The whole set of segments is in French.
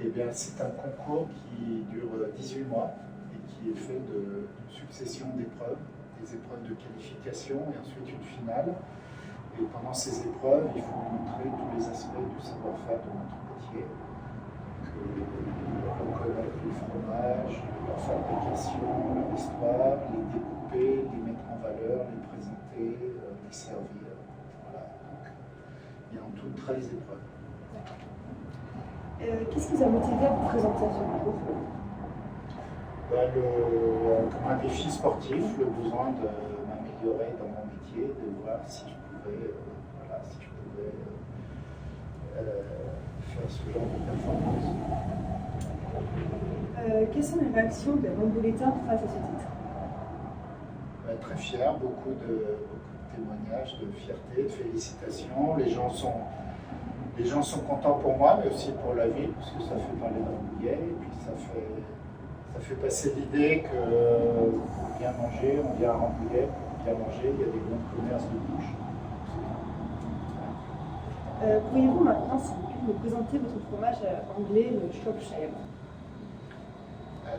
Eh bien, c'est un concours qui dure 18 mois et qui est fait d'une succession d'épreuves, des épreuves de qualification et ensuite une finale. Et pendant ces épreuves, il faut montrer tous les aspects du savoir-faire de notre métier. Donc, reconnaître les fromages, leur fabrication, leur histoire, les découper, les mettre en valeur, les présenter, les servir. Voilà. Donc, il y a en tout 13 épreuves. Qu'est-ce qui vous a motivé à vous présenter à ce concours? Comme un défi sportif, le besoin de m'améliorer dans mon métier, de voir si je pouvais, faire ce genre de performance. Quelles sont les réactions des Rambouilletins face à ce titre? Très fier, beaucoup de témoignages de fierté, de félicitations. Les gens sont contents pour moi, mais aussi pour la ville, parce que ça fait parler de Rambouillet, et puis ça fait passer l'idée que pour bien manger, on vient à Rambouillet, pour bien manger, il y a des bons commerces de bouche. Pourriez-vous maintenant, s'il vous plaît, nous présenter votre fromage anglais, le Shropshire?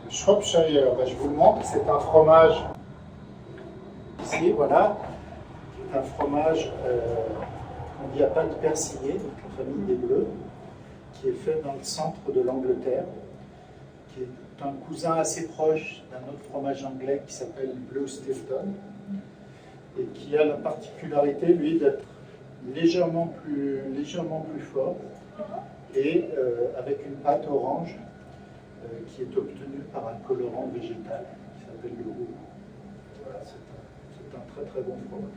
Le Shropshire, je vous le montre, c'est un fromage, ici, voilà, c'est un fromage on dit à pâte persillée, donc la famille des Bleus, qui est fait dans le centre de l'Angleterre, qui est un cousin assez proche d'un autre fromage anglais qui s'appelle Blue Stilton, et qui a la particularité, lui, d'être légèrement plus fort, et avec une pâte orange qui est obtenue par un colorant végétal qui s'appelle le roux. Voilà, c'est un très très bon fromage.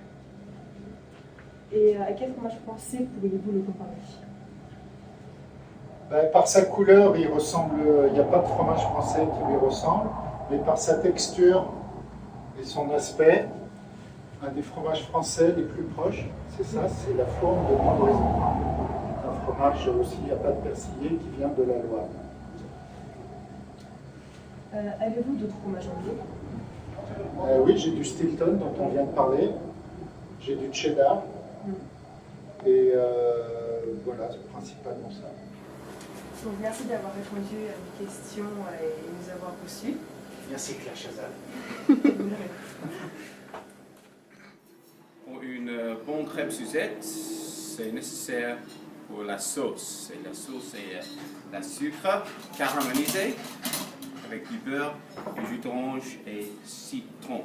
Et à quel fromage français pourriez-vous le comparer? Par sa couleur, il n'y a pas de fromage français qui lui ressemble, mais par sa texture et son aspect, un des fromages français les plus proches, c'est ça, c'est la forme de Pendraison. Un fromage aussi à pâte persillée qui vient de la Loire. Avez-vous d'autres fromages anglais? Oui, j'ai du Stilton dont on vient de parler, j'ai du cheddar, et voilà, c'est principalement ça. Donc, merci d'avoir répondu à mes questions et nous avoir reçus. Merci Claire Chazal. Pour une bonne crêpe Suzette, c'est nécessaire pour la sauce. Et la sauce est la sucre caramélisé avec du beurre, du jus d'orange et citron.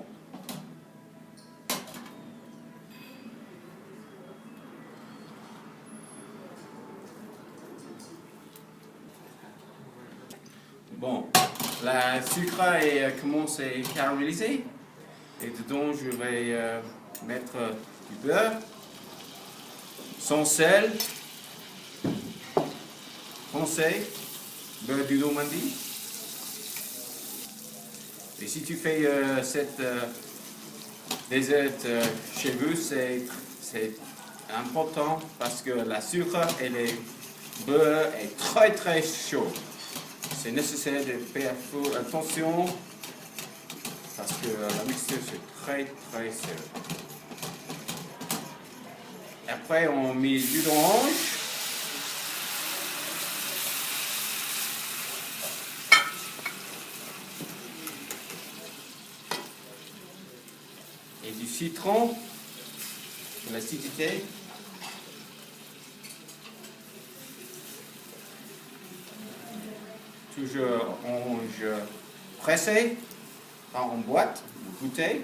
Bon, la sucre commence à caraméliser et dedans je vais mettre du beurre, sans sel, français, beurre du Normandie. Et si tu fais cette dessert chez vous, c'est important parce que la sucre et le beurre est très très chaud. C'est nécessaire de faire attention parce que la mixture c'est très très serré. Après on met du jus d'orange. Et du citron pour l'acidité. Toujours orange pressé, pas en boîte, ou bouteille.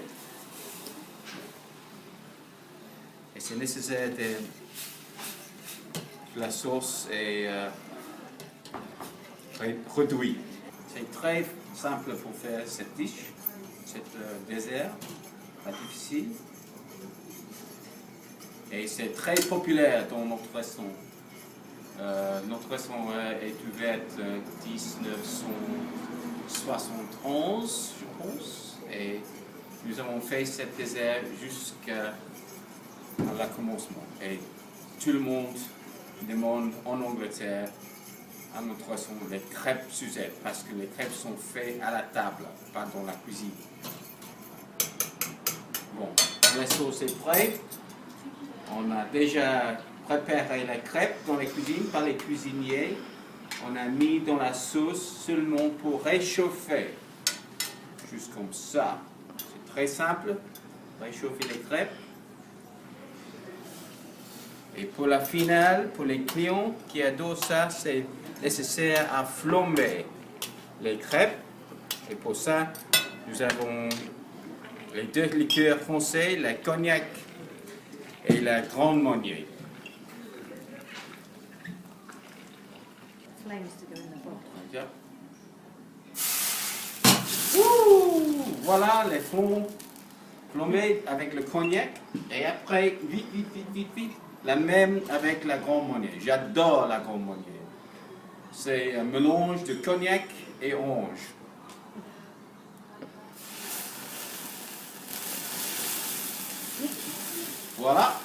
Et c'est nécessaire que la sauce est produite. C'est très simple pour faire cette dish, cette dessert, pas difficile. Et c'est très populaire dans notre restaurant. Notre restaurant est ouvert en 1971, je pense, et nous avons fait cette dessert jusqu'à la commencement. Et tout le monde demande en Angleterre à notre restaurant les crêpes Suzette, parce que les crêpes sont faites à la table, pas dans la cuisine. Bon, la sauce est prête. On a déjà préparer les crêpes dans les cuisines par les cuisiniers. on a mis dans la sauce seulement pour réchauffer. Juste comme ça. C'est très simple. Réchauffer les crêpes. Et pour la finale, pour les clients qui adorent ça, c'est nécessaire à flamber les crêpes. Et pour ça, nous avons les deux liqueurs français, la cognac et la Grande Marnier. Voilà les fonds flambés avec le cognac. Et après, vite, la même avec la Grande Marnier. J'adore la Grande Marnier. C'est un mélange de cognac et orange. Voilà.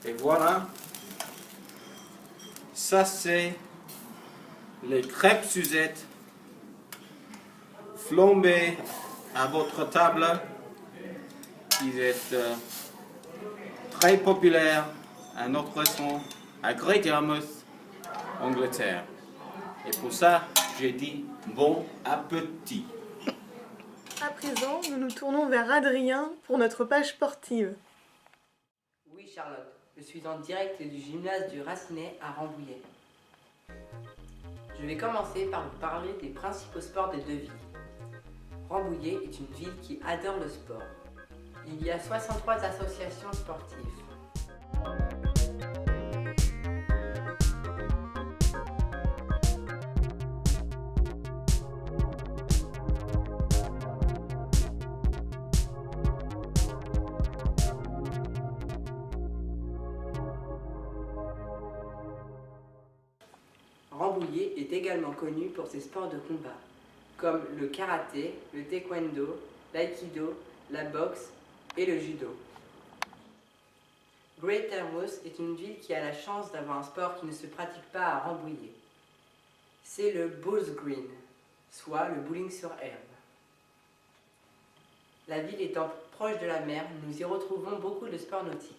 Et voilà. Ça, c'est les crêpes Suzette flambées à votre table. Qui est très populaire à notre restaurant à Great Yarmouth, Angleterre. Et pour ça, j'ai dit bon appétit. À présent, nous nous tournons vers Adrien pour notre page sportive. Oui Charlotte, je suis en direct du gymnase du Racinet à Rambouillet. Je vais commencer par vous parler des principaux sports des deux villes. Rambouillet est une ville qui adore le sport. Il y a 63 associations sportives. Rambouillet est également connu pour ses sports de combat, comme le karaté, le taekwondo, l'aïkido, la boxe et le judo. Great Yarmouth est une ville qui a la chance d'avoir un sport qui ne se pratique pas à Rambouillet. C'est le bowls green, soit le bowling sur herbe. La ville étant proche de la mer, nous y retrouvons beaucoup de sports nautiques.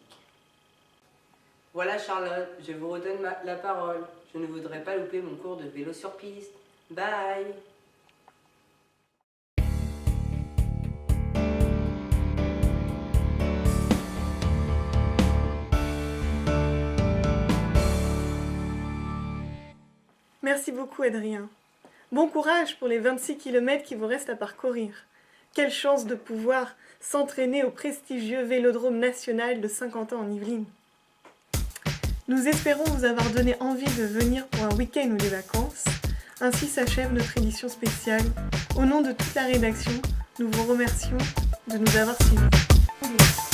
Voilà Charlotte, je vous redonne la parole. Je ne voudrais pas louper mon cours de vélo sur piste. Bye! Merci beaucoup Adrien. Bon courage pour les 26 km qui vous restent à parcourir. Quelle chance de pouvoir s'entraîner au prestigieux Vélodrome national de Saint-Quentin en Yvelines. Nous espérons vous avoir donné envie de venir pour un week-end ou des vacances. Ainsi s'achève notre édition spéciale. Au nom de toute la rédaction, nous vous remercions de nous avoir suivis.